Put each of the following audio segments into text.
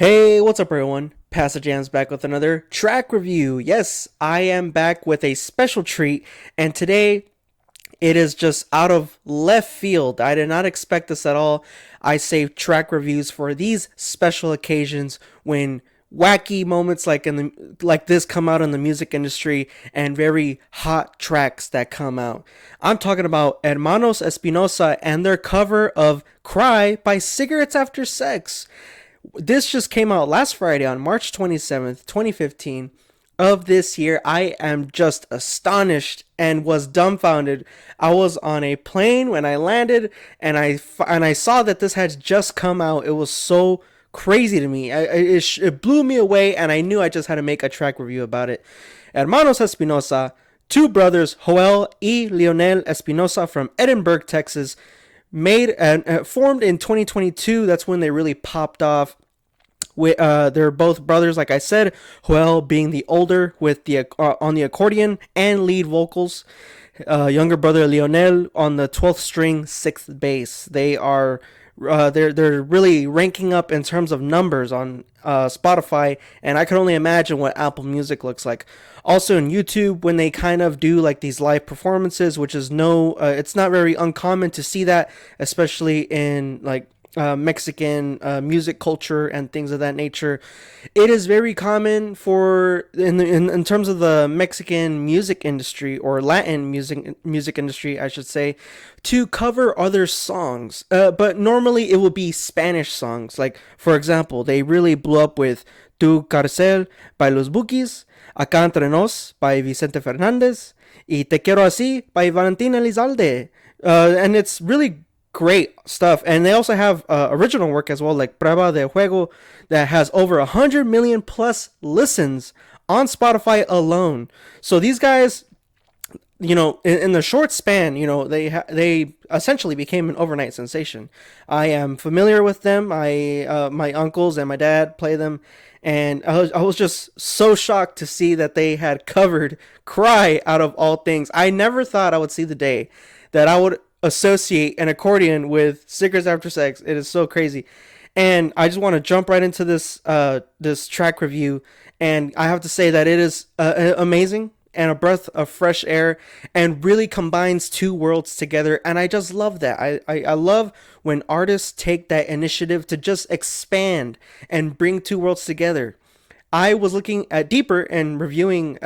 Hey, what's up, everyone? Passage Jam's back with another track review. Yes, I am back with a special treat, and today it is just out of left field. I did not expect this at all. I save track reviews for these special occasions when wacky moments like this come out in the music industry and very hot tracks that come out. I'm talking about Hermanos Espinoza and their cover of Cry by Cigarettes After Sex. This just came out last Friday on March 27th, 2015 of this year. I am just astonished and was dumbfounded. I was on a plane when I landed and I saw that this had just come out. It was so crazy to me. It blew me away, and I knew I just had to make a track review about it. Hermanos Espinoza, two brothers, Joel y Lionel Espinoza from Edinburgh, Texas, made and formed in 2022. That's when they really popped off. They're both brothers, like I said. Joel being the older with the on the accordion and lead vocals. Younger brother Lionel on the 12th string, 6th bass. They're really ranking up in terms of numbers on Spotify, and I can only imagine what Apple Music looks like. Also in YouTube, when they kind of do like these live performances, which is it's not very uncommon to see that, especially in like Mexican music culture and things of that nature. It is very common for in terms of the Mexican music industry, or Latin music industry, I should say, to cover other songs. But normally it will be Spanish songs. Like for example, they really blew up with Tu Carcel by Los Bukis, Acá Entre Nos by Vicente Fernandez, y Te Quiero Así by Valentina Elizalde. And it's really great stuff. And they also have original work as well, like Prueba de Juego, that has over 100 million plus listens on Spotify alone. So these guys, in the short span, they essentially became an overnight sensation. I am familiar with them. My uncles and my dad play them, and I was just so shocked to see that they had covered "Cry" out of all things. I never thought I would see the day that I would associate an accordion with Cigarettes After Sex. It is so crazy. And I just want to jump right into this track review, and I have to say that it is amazing and a breath of fresh air, and really combines two worlds together, and I just love that. I love when artists take that initiative to just expand and bring two worlds together. I was looking at deeper and reviewing,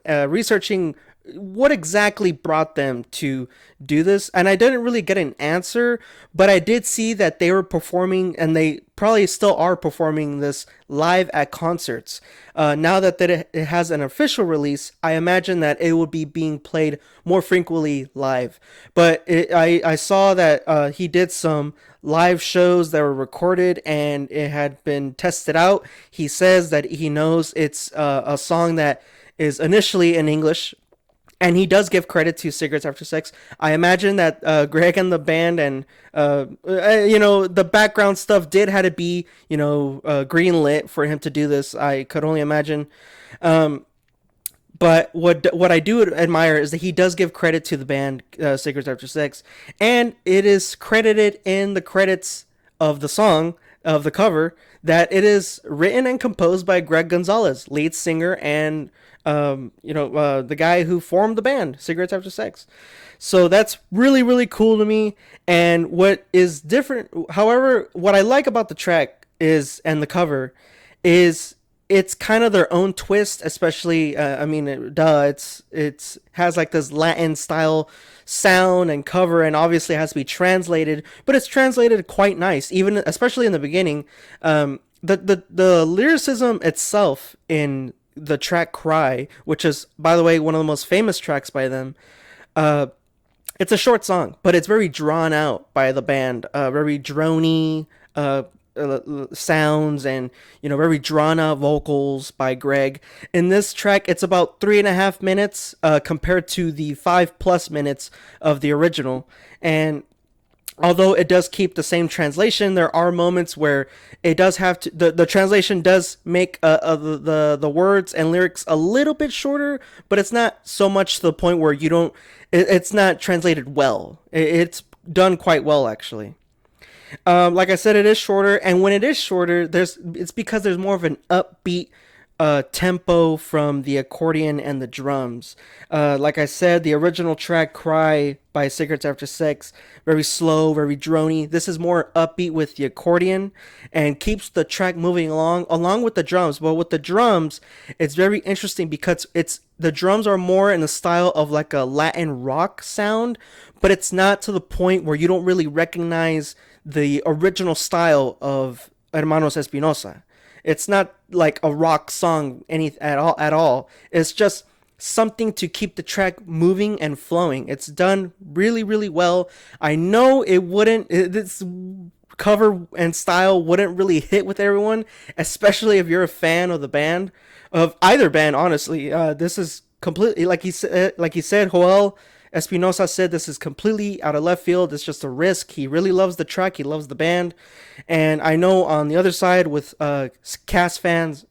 researching what exactly brought them to do this, and I didn't really get an answer, but I did see that they were performing, and they probably still are performing this live at concerts. Now that it has an official release, I imagine that it would be being played more frequently live. But I saw that he did some live shows that were recorded, and it had been tested out. He says that he knows it's a song that is initially in English, and he does give credit to Cigarettes After Sex. I imagine that Greg and the band and the background stuff did had to be green lit for him to do this. I could only imagine. But what I do admire is that he does give credit to the band Cigarettes After Sex, and it is credited in the credits of the song, of the cover, that it is written and composed by Greg Gonzalez, lead singer, and the guy who formed the band Cigarettes After Sex. So that's really, really cool to me. And what is different, however, what I like about the track is, and the cover, is it's kind of their own twist, especially it's has like this Latin style sound and cover, and obviously it has to be translated, but it's translated quite nice, even especially in the beginning. The lyricism itself in the track "Cry," which is, by the way, one of the most famous tracks by them. It's a short song, but it's very drawn out by the band, very drony sounds, and very drawn out vocals by Greg. In this track, it's about 3.5 minutes compared to the 5+ minutes of the original. And although it does keep the same translation, there are moments where it does have to, the translation does make the words and lyrics a little bit shorter, but it's not so much to the point where it's not translated well. It's done quite well, actually. Like I said, it is shorter, and when it is shorter, it's because there's more of an upbeat tempo from the accordion and the drums. Like I said, the original track "Cry" by Cigarettes After Sex, very slow, very drony. This is more upbeat with the accordion and keeps the track moving along with the drums. But with the drums, it's very interesting because it's the drums are more in the style of like a Latin rock sound, but it's not to the point where you don't really recognize the original style of Hermanos Espinoza. It's not like a rock song any at all. It's just something to keep the track moving and flowing. It's done really really well. I know it wouldn't this cover and style wouldn't really hit with everyone, especially if you're a fan of the band, of either band. Honestly, this is completely like he said. Joel Espinosa said this is completely out of left field. It's just a risk. He really loves the track. He loves the band, and I know on the other side with cast fans,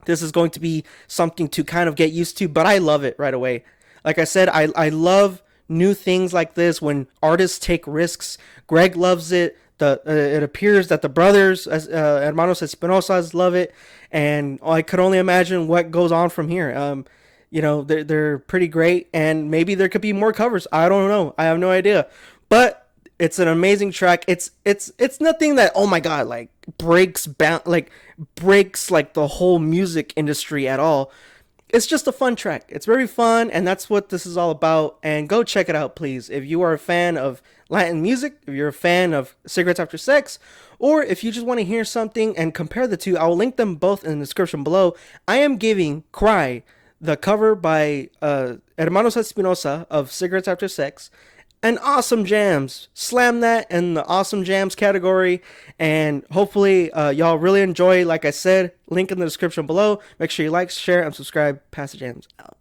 this is going to be something to kind of get used to. But I love it right away. Like I said, I love new things like this when artists take risks. Greg loves it. It appears that the brothers, Hermanos Espinosas, love it, and I could only imagine what goes on from here. They're pretty great, and maybe there could be more covers. I don't know. I have no idea, but it's an amazing track. It's nothing that, oh my god, like breaks like the whole music industry at all. It's just a fun track. It's very fun, and that's what this is all about. And go check it out, please. If you are a fan of Latin music, if you're a fan of Cigarettes After Sex, or if you just want to hear something and compare the two, I will link them both in the description below. I am giving Cry, the cover by Hermanos Espinosa of Cigarettes After Sex, and awesome jams. Slam that in the awesome jams category, and hopefully y'all really enjoy. Like I said, link in the description below. Make sure you like, share, and subscribe. Pass the jams out.